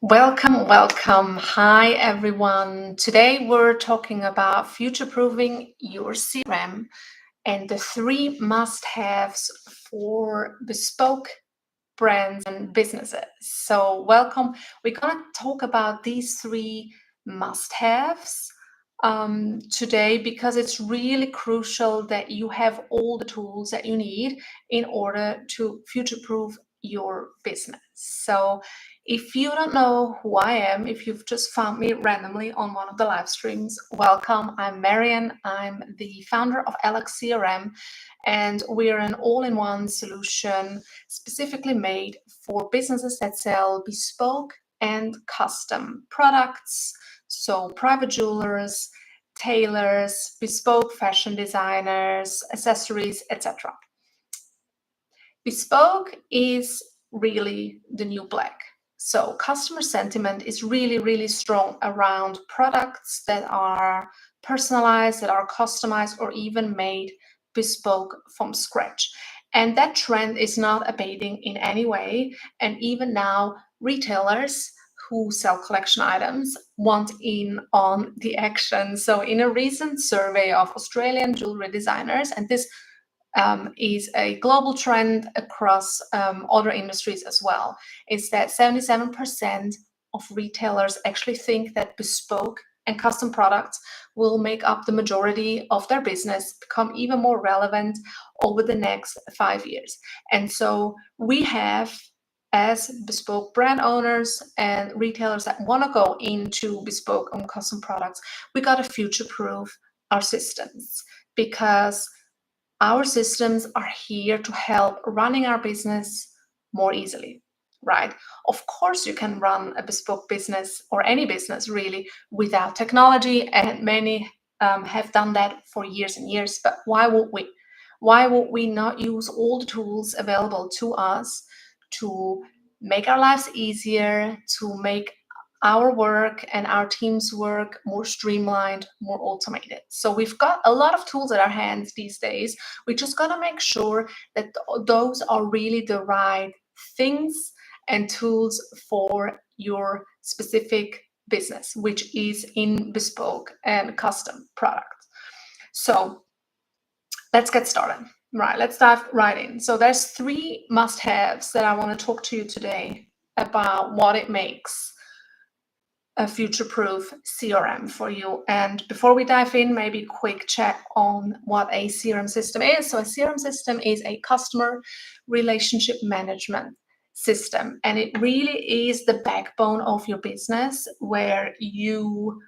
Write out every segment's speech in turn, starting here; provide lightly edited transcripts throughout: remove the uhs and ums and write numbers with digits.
Welcome, welcome. Hi, everyone. Today we're talking about future-proofing your CRM and the three must-haves for bespoke brands and businesses. So welcome. We're going to talk about these three must-haves today because it's really crucial that you have all the tools that you need in order to future-proof your business. So if you don't know who I am, if you've just found me randomly on one of the live streams, welcome. I'm Marion. I'm the founder of Alox CRM, and we're an all-in-one solution specifically made for businesses that sell bespoke and custom products. So private jewelers, tailors, bespoke fashion designers, accessories, etc. Bespoke is really the new black. So customer sentiment is really, really strong around products that are personalized, that are customized, or even made bespoke from scratch. And that trend is not abating in any way. And even now, retailers who sell collection items want in on the action. So in a recent survey of Australian jewelry designers, and this is a global trend across other industries as well, is that 77% of retailers actually think that bespoke and custom products will make up the majority of their business, become even more relevant over the next 5 years. And so we have, as bespoke brand owners and retailers that want to go into bespoke and custom products, we got to future-proof our systems, because our systems are here to help running our business more easily, right? Of course, you can run a bespoke business, or any business really, without technology, and many have done that for years and years. But why would we? Why would we not use all the tools available to us to make our lives easier, to make our work and our team's work more streamlined, more automated? So we've got a lot of tools at our hands these days. We just got to make sure that those are really the right things and tools for your specific business, which is in bespoke and custom products. So let's get started. Right, let's dive right in. So there's three must-haves that I want to talk to you today about what it makes a future-proof CRM for you. And before we dive in, maybe quick check on what a CRM system is. So a CRM system is a customer relationship management system, and it really is the backbone of your business, where you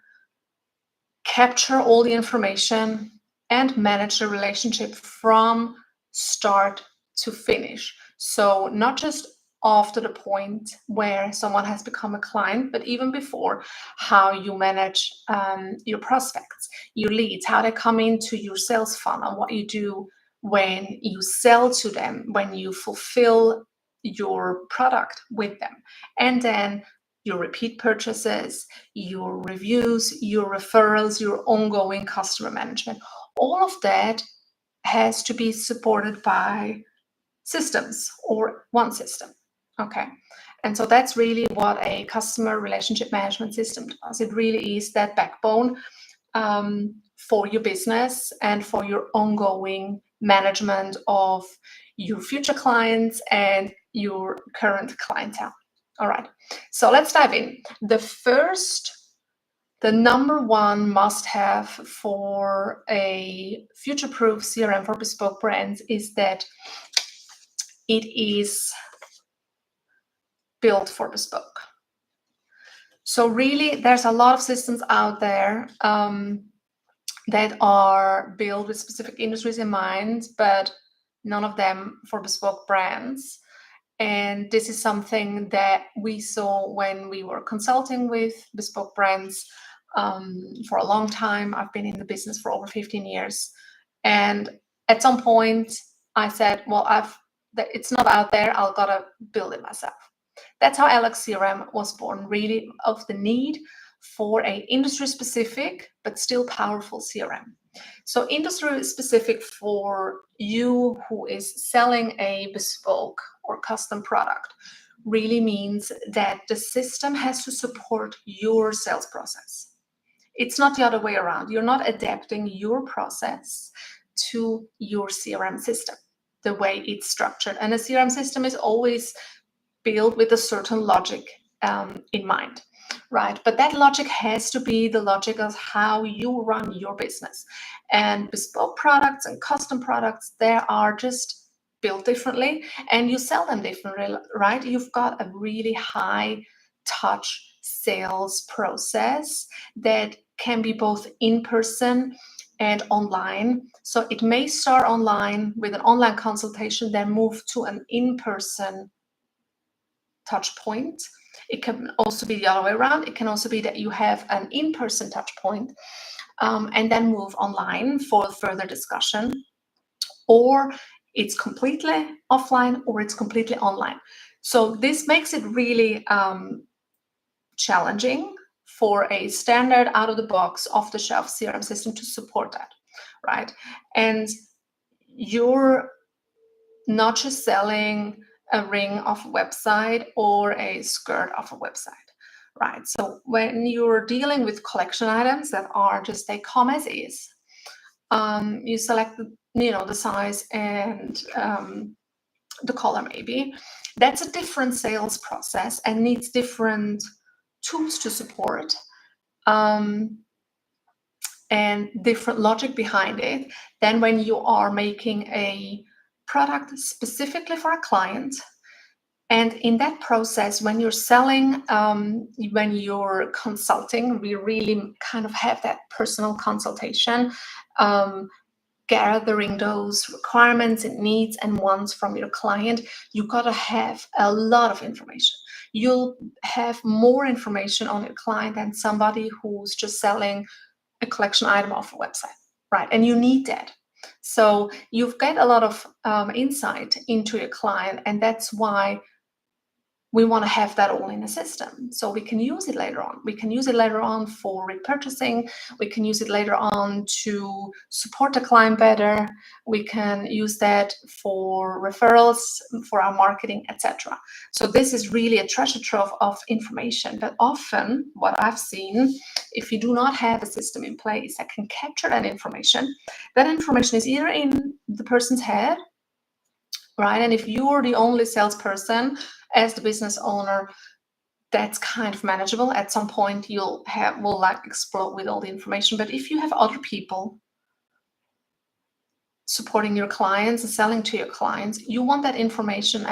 capture all the information and manage the relationship from start to finish. So not just after the point where someone has become a client, but even before, how you manage your prospects, your leads, how they come into your sales funnel, what you do when you sell to them, when you fulfill your product with them, and then your repeat purchases, your reviews, your referrals, your ongoing customer management. All of that has to be supported by systems, or one system. Okay. And so that's really what a customer relationship management system does. It really is that backbone for your business and for your ongoing management of your future clients and your current clientele. All right, so let's dive in. The number one must-have for a future-proof CRM for bespoke brands is that it is built for bespoke. So really, there's a lot of systems out there that are built with specific industries in mind, but none of them for bespoke brands. And this is something that we saw when we were consulting with bespoke brands for a long time. I've been in the business for over 15 years. And at some point, I said, well, it's not out there. I've got to build it myself. That's how Alox CRM was born, really, of the need for an industry-specific but still powerful CRM. So industry-specific for you who is selling a bespoke or custom product. really means that the system has to support your sales process. It's not the other way around. You're not adapting your process to your CRM system, the way it's structured. And a CRM system is always built with a certain logic in mind, right? But that logic has to be the logic of how you run your business. And bespoke products and custom products, they are just built differently and you sell them differently, right? You've got a really high touch sales process that can be both in person and online. So it may start online with an online consultation, then move to an in-person touch point. It can also be the other way around. It can also be that you have an in-person touch point and then move online for further discussion, or it's completely offline or it's completely online. So this makes it really challenging for a standard out-of-the-box, off-the-shelf CRM system to support that, right? And you're not just selling a ring of a website or a skirt of a website, right? So when you're dealing with collection items that are just they come as is, you select the size and the color maybe. That's a different sales process and needs different tools to support and different logic behind it than when you are making a product specifically for a client. And in that process, when you're selling, when you're consulting, we really kind of have that personal consultation, gathering those requirements and needs and wants from your client. You got to have a lot of information. You'll have more information on your client than somebody who's just selling a collection item off a website, right? And you need that. So you've got a lot of insight into your client, and that's why we want to have that all in a system so we can use it later on. We can use it later on for repurchasing. We can use it later on to support the client better. We can use that for referrals, for our marketing, etc. So this is really a treasure trove of information. But often what I've seen, if you do not have a system in place that can capture that information is either in the person's head, right? And if you're the only salesperson as the business owner, that's kind of manageable. At some point, will explode with all the information. But if you have other people supporting your clients and selling to your clients, you want that information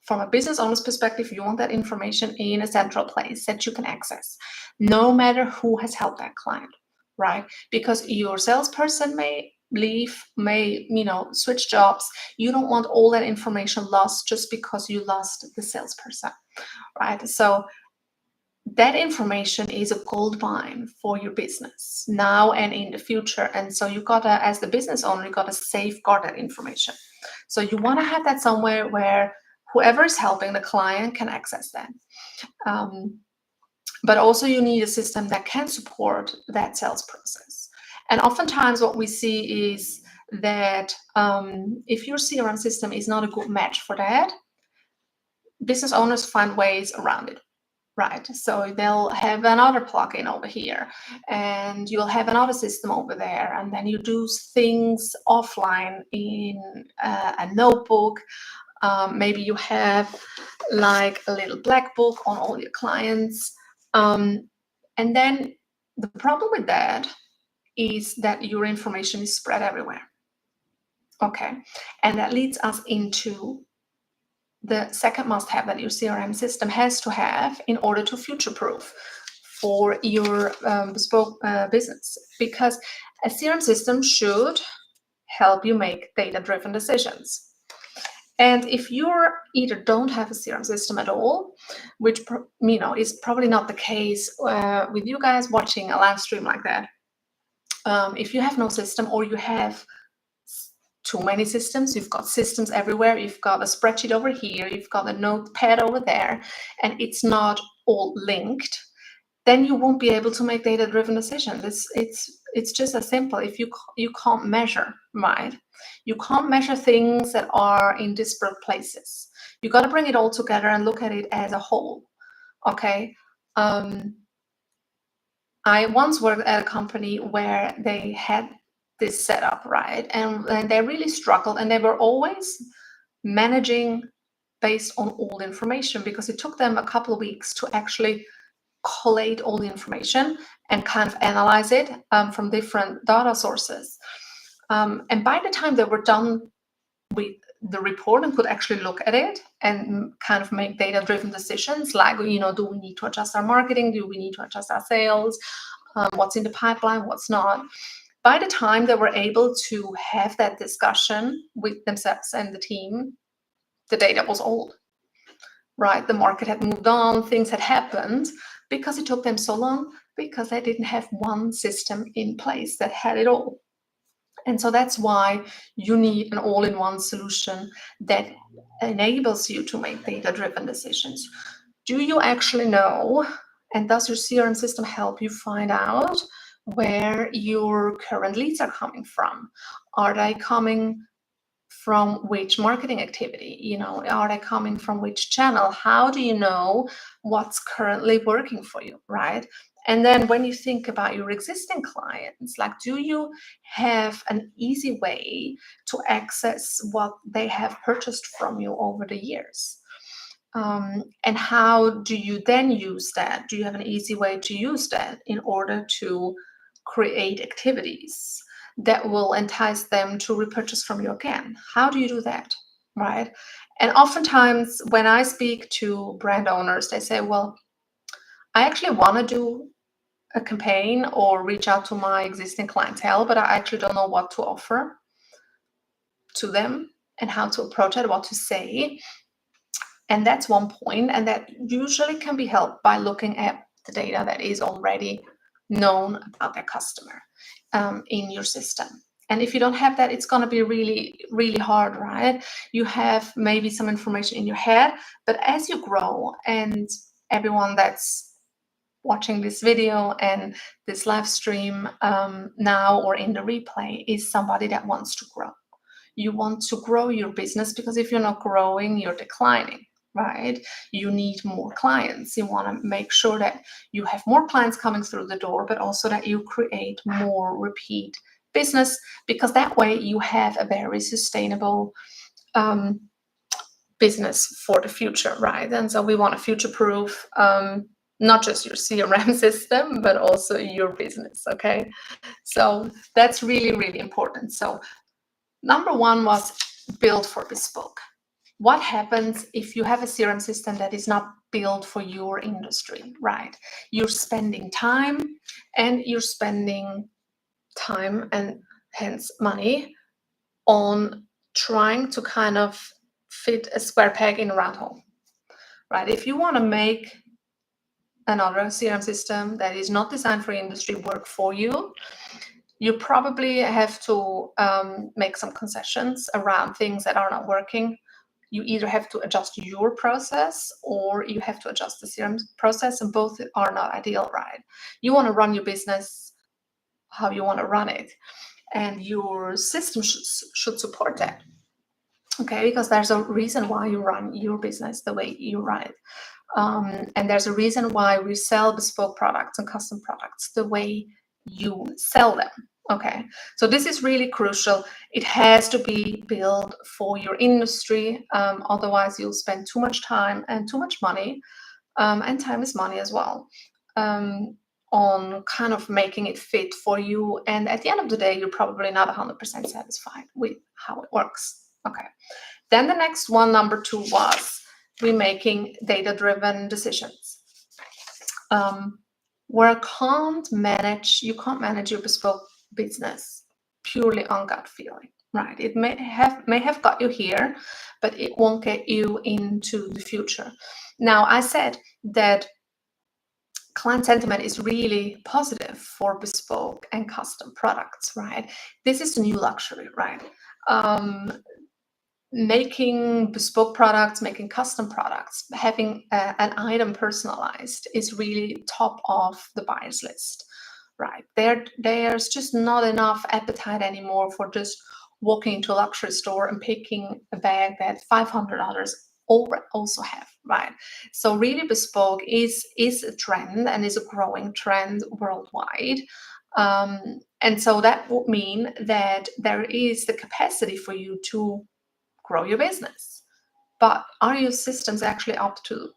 from a business owner's perspective, you want that information in a central place that you can access, no matter who has helped that client, right? Because your salesperson may leave, may switch jobs. You don't want all that information lost just because you lost the salesperson, right? So that information is a gold mine for your business now and in the future. And so you gotta, as the business owner, you gotta safeguard that information. So you want to have that somewhere where whoever is helping the client can access that. But also you need a system that can support that sales process. And oftentimes what we see is that if your CRM system is not a good match for that, business owners find ways around it, right? So they'll have another plugin over here and you'll have another system over there. And then you do things offline in a notebook. Maybe you have like a little black book on all your clients. And then the problem with that is that your information is spread everywhere. Okay, and that leads us into the second must-have that your CRM system has to have in order to future-proof for your bespoke business, because a CRM system should help you make data-driven decisions. And if you either don't have a CRM system at all, which is probably not the case with you guys watching a live stream like that, if you have no system or you have too many systems, you've got systems everywhere, you've got a spreadsheet over here, you've got a notepad over there, and it's not all linked, then you won't be able to make data-driven decisions. It's just as simple. If you can't measure, right? You can't measure things that are in disparate places. You got to bring it all together and look at it as a whole. Okay. I once worked at a company where they had this setup, right? And they really struggled, and they were always managing based on old information, because it took them a couple of weeks to actually collate all the information and kind of analyze it from different data sources. And by the time they were done with the report and could actually look at it and kind of make data-driven decisions, like, do we need to adjust our marketing? Do we need to adjust our sales? What's in the pipeline? What's not? By the time they were able to have that discussion with themselves and the team, the data was old, right? The market had moved on, things had happened, because it took them so long, because they didn't have one system in place that had it all. And so that's why you need an all-in-one solution that enables you to make data-driven decisions. Do you actually know, and does your CRM system help you find out where your current leads are coming from? Are they coming from which marketing activity? Are they coming from which channel? How do you know what's currently working for you, right? And then when you think about your existing clients, like, do you have an easy way to access what they have purchased from you over the years? And how do you then use that? Do you have an easy way to use that in order to create activities that will entice them to repurchase from you again? How do you do that, right? And oftentimes when I speak to brand owners, they say, well, I actually want to do a campaign or reach out to my existing clientele, but I actually don't know what to offer to them and how to approach it, what to say. And that's one point, and that usually can be helped by looking at the data that is already known about their customer in your system. And if you don't have that, it's going to be really, really hard, right? You have maybe some information in your head, but as you grow, and everyone that's watching this video and this live stream now or in the replay is somebody that wants to grow. You want to grow your business, because if you're not growing, you're declining, right? You need more clients. You want to make sure that you have more clients coming through the door, but also that you create more repeat business, because that way you have a very sustainable business for the future, right? And so we want to future-proof not just your CRM system, but also your business, okay? So that's really, really important. So number one was build for bespoke. What happens if you have a CRM system that is not built for your industry, right? You're spending time, and hence money on trying to kind of fit a square peg in a round hole, right? If you want to make another CRM system that is not designed for industry work for you, you probably have to make some concessions around things that are not working. You either have to adjust your process, or you have to adjust the CRM process, and both are not ideal, right? You want to run your business how you want to run it, and your system should support that, okay? Because there's a reason why you run your business the way you run it. And there's a reason why we sell bespoke products and custom products the way you sell them. Okay, so this is really crucial. It has to be built for your industry. Otherwise, you'll spend too much time and too much money, and time is money as well, on kind of making it fit for you. And at the end of the day, you're probably not 100% satisfied with how it works. Okay, then the next one, number 2, was we making data-driven decisions. Where you can't manage your bespoke business purely on gut feeling, right? It may have got you here, but it won't get you into the future. Now, I said that client sentiment is really positive for bespoke and custom products, right? This is the new luxury, right? Making bespoke products, making custom products, having an item personalized is really top of the buyer's list, right? There's just not enough appetite anymore for just walking into a luxury store and picking a bag that's $500 also have, right? So really Bespoke is a trend and is a growing trend worldwide. And so that would mean that there is the capacity for you to grow your business. But are your systems actually up to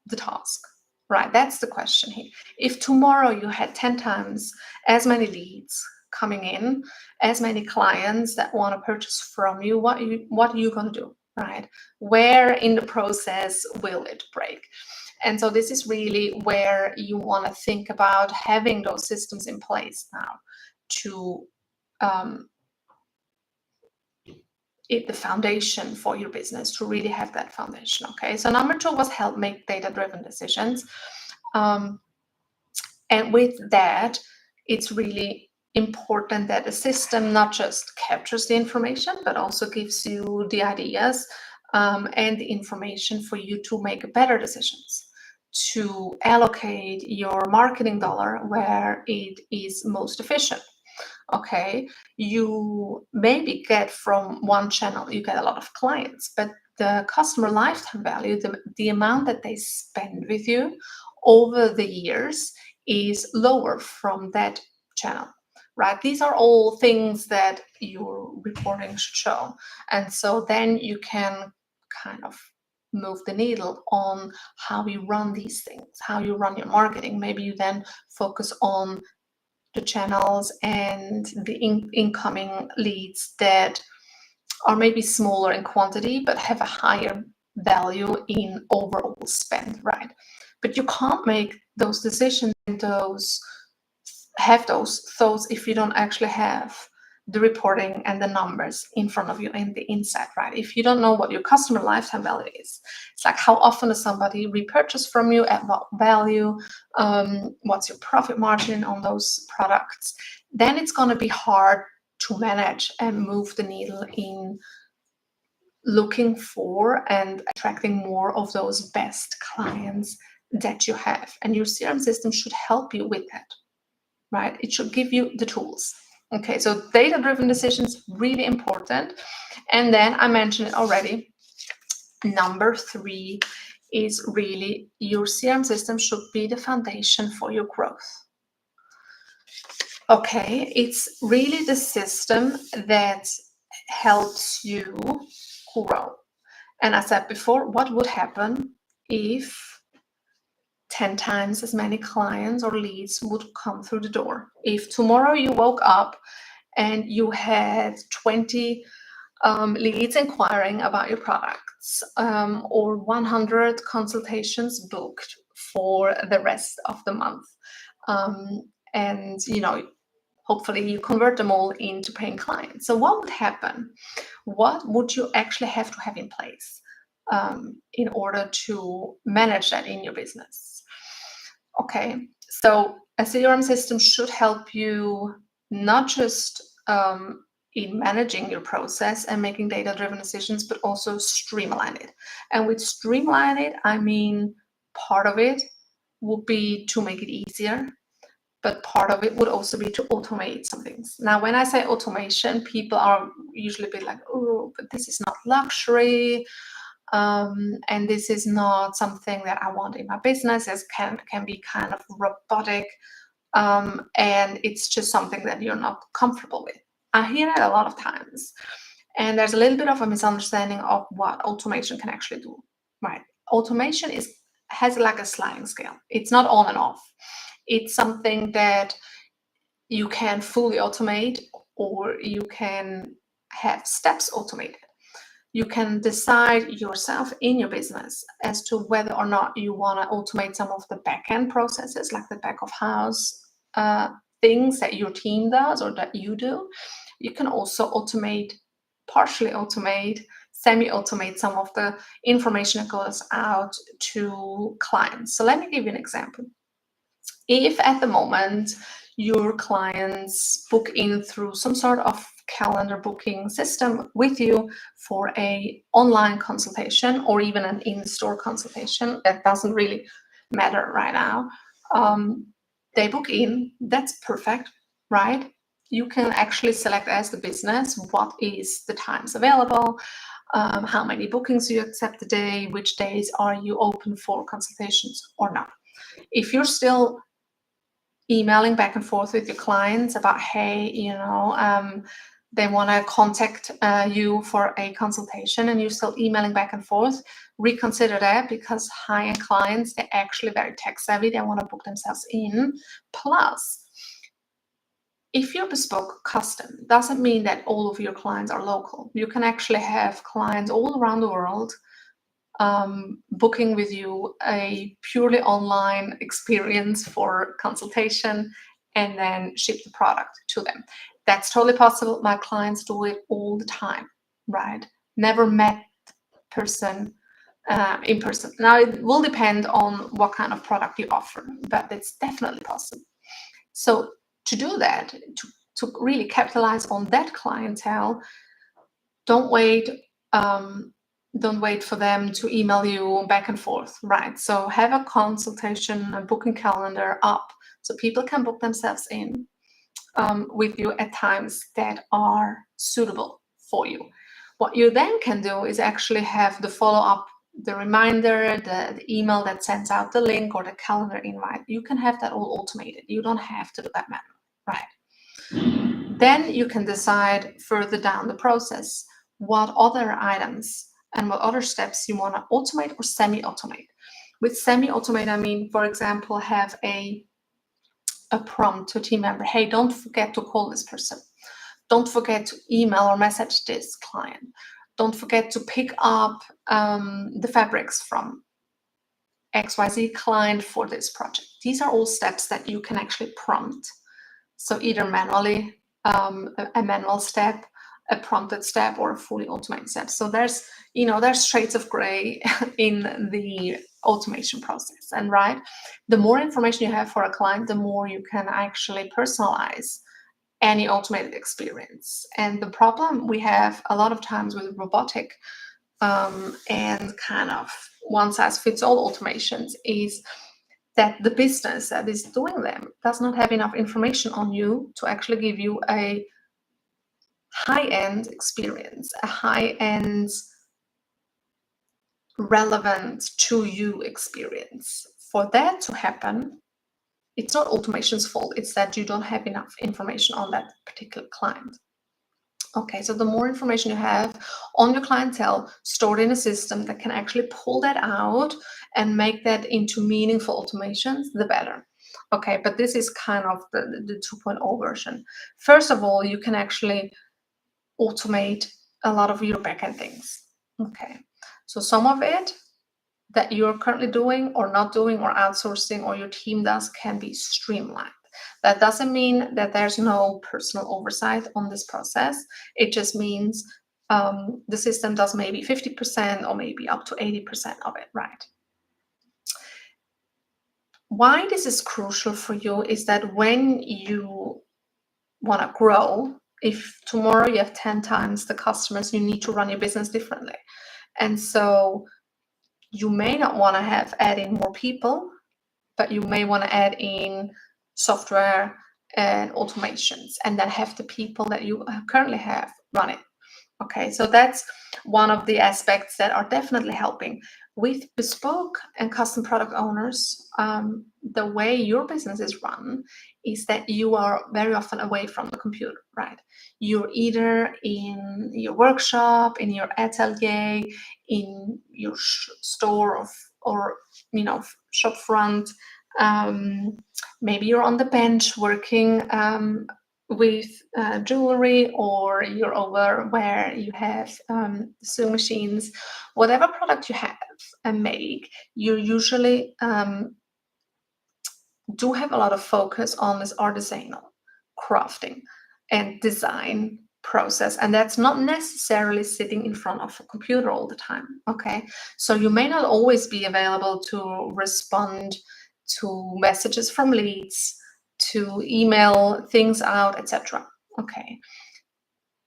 the task? Right, that's the question here. If tomorrow you had 10 times as many leads coming in, as many clients that want to purchase from you, what are you going to do, right? Where in the process will it break? And so this is really where you want to think about having those systems in place now to the foundation for your business, to really have that foundation. Okay, so number 2 was help make data-driven decisions. And with that, it's really important that the system not just captures the information, but also gives you the ideas and the information for you to make better decisions, to allocate your marketing dollar where it is most efficient. Okay, you maybe get from one channel, you get a lot of clients, but the customer lifetime value, the amount that they spend with you over the years is lower from that channel, right? These are all things that your reporting should show. And so then you can kind of move the needle on how you run these things, how you run your marketing. Maybe you then focus on the channels and the incoming leads that are maybe smaller in quantity but have a higher value in overall spend, right? But you can't make those decisions and have those thoughts if you don't actually have the reporting and the numbers in front of you and the insight, right? If you don't know what your customer lifetime value is, it's like how often does somebody repurchase from you, at what value, what's your profit margin on those products, then it's going to be hard to manage and move the needle in looking for and attracting more of those best clients that you have. And your CRM system should help you with that, right? It should give you the tools. Okay, so data-driven decisions, really important. And then I mentioned it already, number 3 is really your CRM system should be the foundation for your growth. Okay, it's really the system that helps you grow. And I said before, what would happen if 10 times as many clients or leads would come through the door? If tomorrow you woke up and you had 20 leads inquiring about your products, or 100 consultations booked for the rest of the month, and hopefully you convert them all into paying clients. So what would happen? What would you actually have to have in place in order to manage that in your business? Okay, so a CRM system should help you not just in managing your process and making data-driven decisions, but also streamline it. And with streamline it, I mean part of it would be to make it easier, but part of it would also be to automate some things. Now, when I say automation, people are usually a bit like, oh, but this is not luxury, and this is not something that I want in my business. It can be kind of robotic, and it's just something that you're not comfortable with. I hear it a lot of times, and there's a little bit of a misunderstanding of what automation can actually do, right? Automation has like a sliding scale. It's not on and off. It's something that you can fully automate, or you can have steps automated. You can decide yourself in your business as to whether or not you want to automate some of the back-end processes, like the back of house things that your team does or that you do. You can also automate, partially automate, semi-automate some of the information that goes out to clients. So let me give you an example. If at the moment your clients book in through some sort of calendar booking system with you for a online consultation or even an in-store consultation, that doesn't really matter right now. They book in, that's perfect, right? You can actually select as the business what is the times available. how many bookings you accept a day, which days are you open for consultations or not. If you're still emailing back and forth with your clients about, hey, they want to contact you for a consultation, and you're still emailing back and forth, reconsider that, because high-end clients, they're actually very tech savvy. They want to book themselves in. Plus, if you're bespoke custom, doesn't mean that all of your clients are local. You can actually have clients all around the world booking with you a purely online experience for consultation and then ship the product to them. That's totally possible. My clients do it all the time, right? Never met person in person. Now, it will depend on what kind of product you offer, but it's definitely possible. So to do that, to really capitalize on that clientele, don't wait for them to email you back and forth, right? So have a consultation, a booking calendar up, so people can book themselves in with you at times that are suitable for you. What you then can do is actually have the follow-up, the reminder, the email that sends out the link or the calendar invite. You can have that all automated. You don't have to do that manually, right? Then you can decide further down the process what other items and what other steps you want to automate or semi-automate. With semi-automate, I mean, for example, have a prompt to a team member. Hey, don't forget to call this person. Don't forget to email or message this client. Don't forget to pick up the fabrics from XYZ client for this project. These are all steps that you can actually prompt. So either manually, a manual step, a prompted step, or a fully automated step. So there's shades of gray in the automation process. And right, the more information you have for a client, the more you can actually personalize any automated experience. And the problem we have a lot of times with robotic and kind of one-size-fits-all automations is that the business that is doing them does not have enough information on you to actually give you a high-end experience, a high-end relevant to you experience. For that to happen, it's not automation's fault, it's that you don't have enough information on that particular client. Okay, so the more information you have on your clientele stored in a system that can actually pull that out and make that into meaningful automations, the better. Okay, but this is kind of the 2.0 version. First of all, you can actually automate a lot of your backend things. Okay, so some of it that you're currently doing or not doing or outsourcing or your team does can be streamlined. That doesn't mean that there's no personal oversight on this process. It just means the system does maybe 50% or maybe up to 80% of it, right? Why this is crucial for you is that when you want to grow, if tomorrow you have 10 times the customers, you need to run your business differently. And so you may not want to add in more people, but you may want to add in software and automations and then have the people that you currently have run it. Okay, so that's one of the aspects that are definitely helping. With bespoke and custom product owners, the way your business is run is that you are very often away from the computer, right? You're either in your workshop, in your atelier, in your store or shop front. Maybe you're on the bench working with jewelry, or you're over where you have sewing machines. Whatever product you have and make, you usually do have a lot of focus on this artisanal crafting and design process, and that's not necessarily sitting in front of a computer all the time. Okay, so you may not always be available to respond to messages from leads, to email things out, etc. Okay,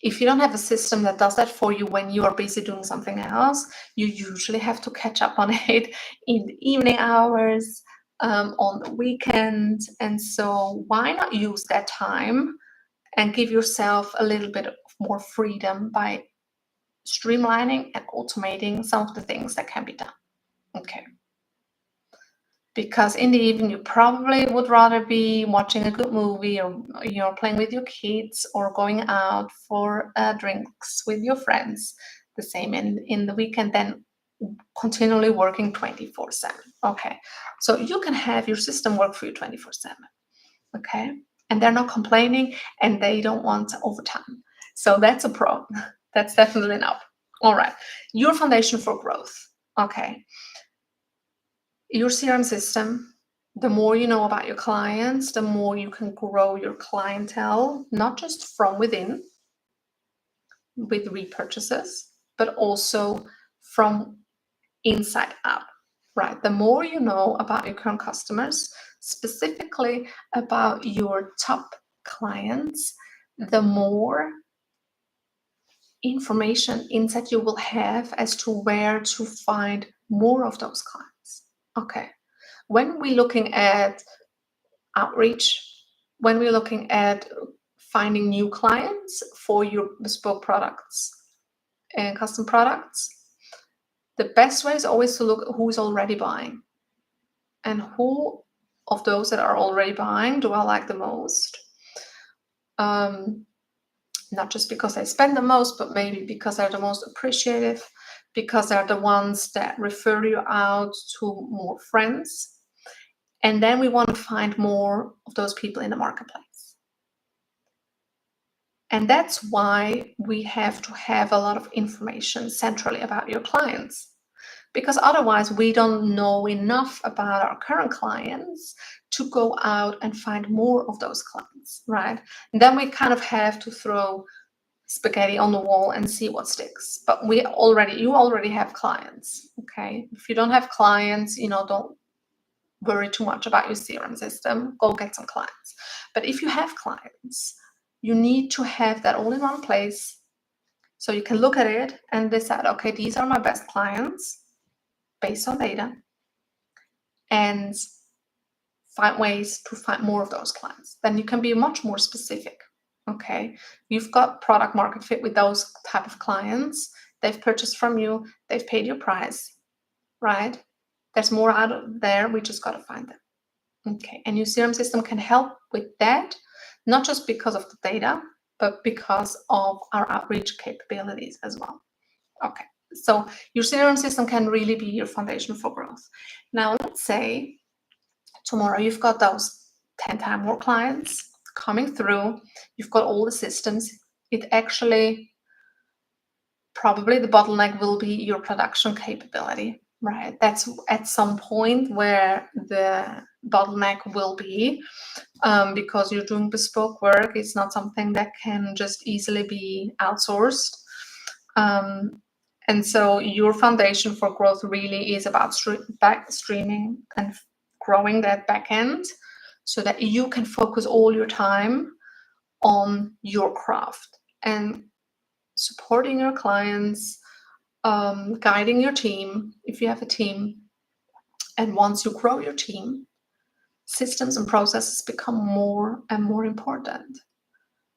if you don't have a system that does that for you when you are busy doing something else, you usually have to catch up on it in the evening hours, on the weekend. And so why not use that time and give yourself a little bit more freedom by streamlining and automating some of the things that can be done. Okay. Because in the evening, you probably would rather be watching a good movie, or playing with your kids, or going out for drinks with your friends. The same in the weekend, then continually working 24/7. Okay, so you can have your system work for you 24/7. Okay, and they're not complaining, and they don't want overtime. So that's a pro. That's definitely an up. All right, your foundation for growth. Okay, your CRM system. The more you know about your clients, the more you can grow your clientele, not just from within with repurchases, but also from inside out, right? The more you know about your current customers, specifically about your top clients, the more information, insight you will have as to where to find more of those clients. Okay. When we're looking at outreach, when we're looking at finding new clients for your bespoke products and custom products, the best way is always to look at who's already buying, and who of those that are already buying do I like the most. Not just because they spend the most, but maybe because they're the most appreciative, because they're the ones that refer you out to more friends. And then we want to find more of those people in the marketplace. And that's why we have to have a lot of information centrally about your clients, because otherwise we don't know enough about our current clients to go out and find more of those clients, right? And then we kind of have to throw spaghetti on the wall and see what sticks. But you already have clients, okay? If you don't have clients, don't worry too much about your CRM system. Go get some clients. But if you have clients, you need to have that all in one place, so you can look at it and decide, okay, these are my best clients based on data, and find ways to find more of those clients. Then you can be much more specific. Okay, you've got product market fit with those type of clients. They've purchased from you. They've paid your price, right? There's more out there. We just got to find them. Okay, and your CRM system can help with that, not just because of the data, but because of our outreach capabilities as well. Okay, so your CRM system can really be your foundation for growth. Now, let's say tomorrow you've got those 10 times more clients coming through. You've got all the systems. It actually, probably the bottleneck will be your production capability, right? That's at some point where the bottleneck will be, because you're doing bespoke work. It's not something that can just easily be outsourced. And so your foundation for growth really is about streaming and growing that back end, so that you can focus all your time on your craft and supporting your clients, guiding your team if you have a team. And once you grow your team, systems and processes become more and more important,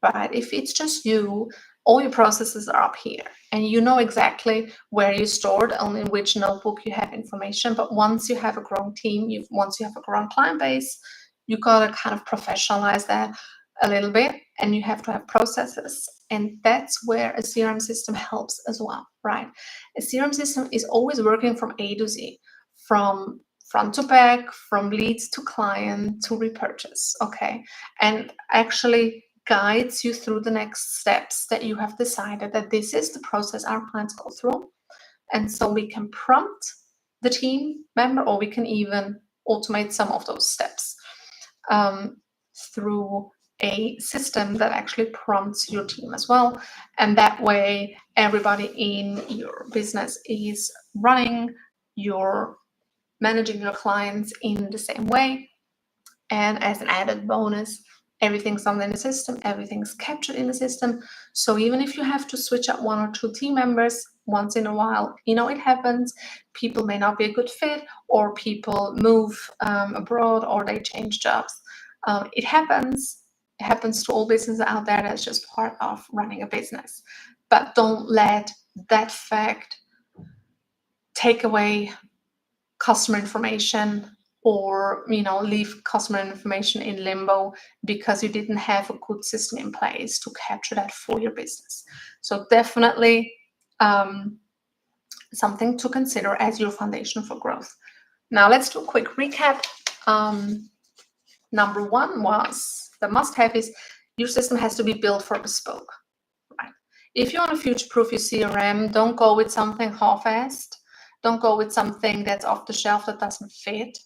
right? If it's just you, all your processes are up here and you know exactly where you stored and in which notebook you have information. But once you have a growing team, once you have a growing client base, you got to kind of professionalize that a little bit, and you have to have processes. And that's where a CRM system helps as well, right? A CRM system is always working from A to Z, from front to back, from leads to client to repurchase, okay? And actually guides you through the next steps that you have decided that this is the process our clients go through. And so we can prompt the team member, or we can even automate some of those steps through a system that actually prompts your team as well. And that way, everybody in your business is running managing your clients in the same way. And as an added bonus, everything's done in the system, everything's captured in the system. So even if you have to switch up one or two team members once in a while, it happens. People may not be a good fit, or people move abroad, or they change jobs. It happens. It happens to all businesses out there. That's just part of running a business. But don't let that fact take away customer information, or leave customer information in limbo because you didn't have a good system in place to capture that for your business. So definitely something to consider as your foundation for growth. Now let's do a quick recap. Number one was the must-have is your system has to be built for bespoke. Right? If you want to future-proof your CRM, don't go with something half-assed. Don't go with something that's off the shelf that doesn't fit.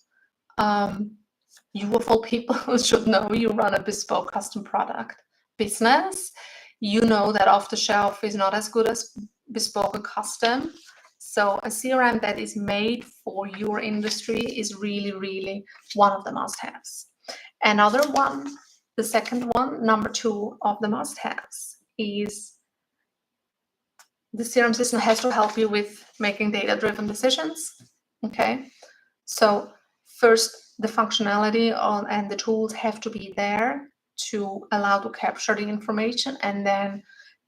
You of all people should know you run a bespoke custom product business. You know that off the shelf is not as good as bespoke and custom. So a CRM that is made for your industry is really, really one of the must-haves. Another one, the second one, number two of the must-haves is the CRM system has to help you with making data-driven decisions. Okay, so first, the functionality and the tools have to be there to allow to capture the information and then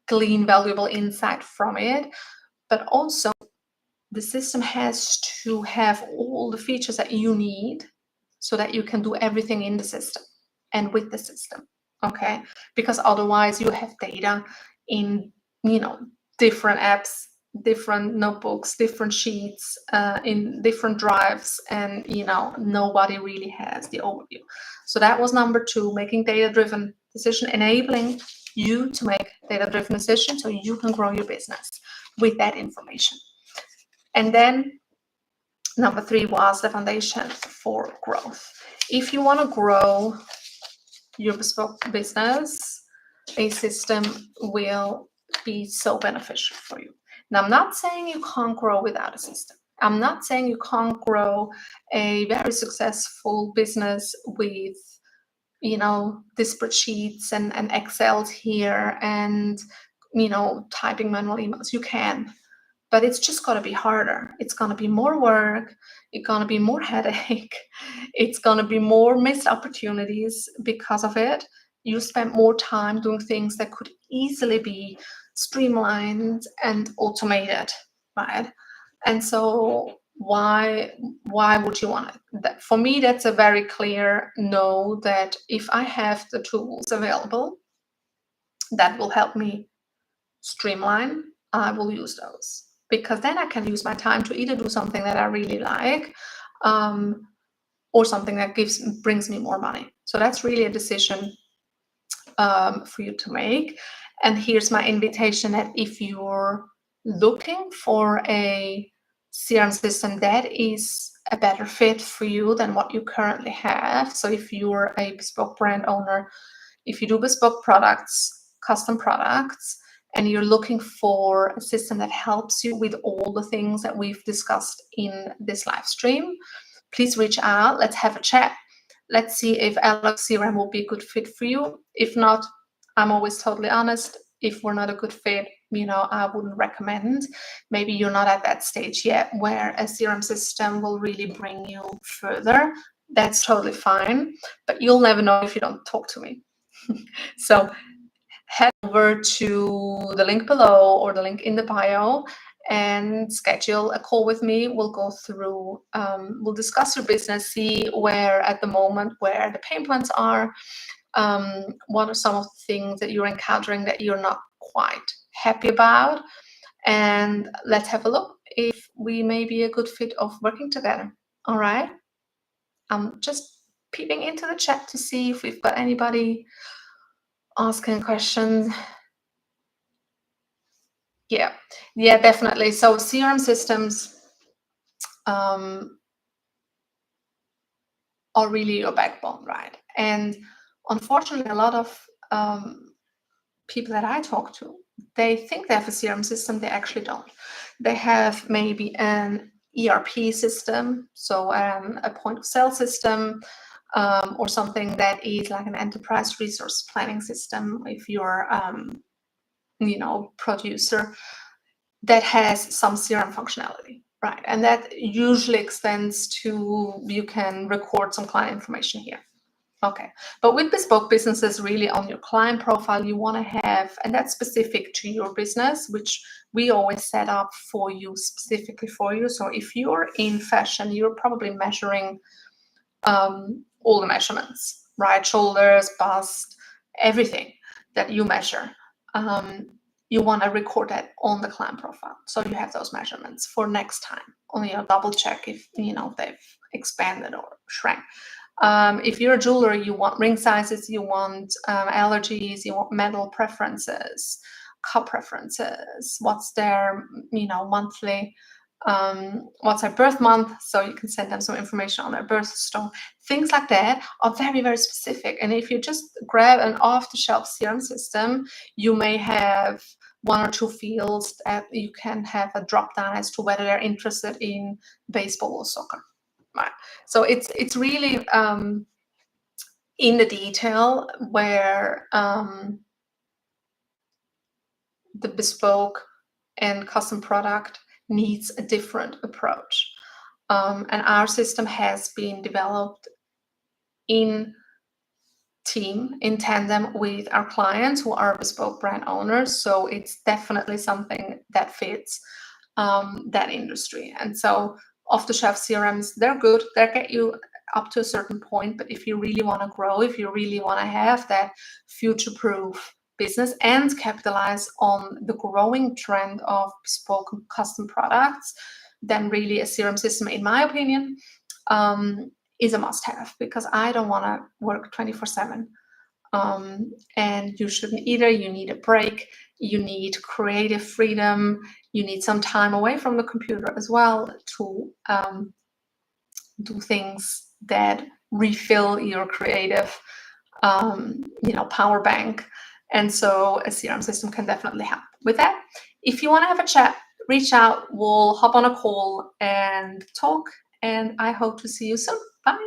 glean valuable insight from it. But also, the system has to have all the features that you need so that you can do everything in the system and with the system. Okay, because otherwise you have data in different apps, different notebooks, different sheets, in different drives, and nobody really has the overview. So that was number two, making data-driven decision, enabling you to make data-driven decisions so you can grow your business with that information. And then number three was the foundation for growth. If you want to grow your bespoke business, a system will be so beneficial for you. Now, I'm not saying you can't grow without a system. I'm not saying you can't grow a very successful business with, disparate sheets and Excels here and, typing manual emails. You can, but it's just got to be harder. It's going to be more work. It's going to be more headache. It's going to be more missed opportunities because of it. You spend more time doing things that could easily be streamlined and automated, right? And so why would you want it? For me, that's a very clear no, that if I have the tools available that will help me streamline, I will use those, because then I can use my time to either do something that I really like, or something that brings me more money. So that's really a decision for you to make. And here's my invitation, that if you're looking for a CRM system that is a better fit for you than what you currently have, so if you're a bespoke brand owner, if you do bespoke products, custom products, and you're looking for a system that helps you with all the things that we've discussed in this live stream, please reach out. Let's have a chat. Let's see if Alox CRM will be a good fit for you. If not, I'm always totally honest. If we're not a good fit, I wouldn't recommend. Maybe you're not at that stage yet where a CRM system will really bring you further. That's totally fine, but you'll never know if you don't talk to me. So head over to the link below or the link in the bio and schedule a call with me. We'll go through, we'll discuss your business, see where at the moment, where the pain points are, what are some of the things that you're encountering that you're not quite happy about, and let's have a look if we may be a good fit of working together. All right. I'm just peeping into the chat to see if we've got anybody asking questions. Yeah, definitely. So CRM systems are really your backbone, right? And unfortunately, a lot of people that I talk to, they think they have a CRM system. They actually don't. They have maybe an ERP system, so a point of sale system, or something that is like an enterprise resource planning system if you're producer, that has some CRM functionality, right? And that usually extends to, you can record some client information here. Okay, but with bespoke businesses, really on your client profile, you want to have, and that's specific to your business, which we always set up for you, specifically for you. So if you're in fashion, you're probably measuring all the measurements, right? Shoulders, bust, everything that you measure. You want to record that on the client profile, so you have those measurements for next time. Only double check if they've expanded or shrank. If you're a jeweler, you want ring sizes, you want allergies, you want metal preferences, cup preferences, what's their monthly, what's their birth month, so you can send them some information on their birthstone. Things like that are very, very specific. And if you just grab an off-the-shelf CRM system, you may have one or two fields that you can have a drop down as to whether they're interested in baseball or soccer. Right. So it's really in the detail where the bespoke and custom product needs a different approach. And our system has been developed in tandem with our clients who are bespoke brand owners. So it's definitely something that fits that industry. And so off-the-shelf CRMs, they're good. They get you up to a certain point. But if you really want to grow, if you really want to have that future-proof business and capitalize on the growing trend of bespoke custom products, then really a CRM system, in my opinion, is a must-have, because I don't want to work 24/7. And you shouldn't either. You need a break. You need creative freedom. You need some time away from the computer as well to do things that refill your creative, power bank. And so a CRM system can definitely help with that. If you want to have a chat, reach out. We'll hop on a call and talk. And I hope to see you soon. Bye.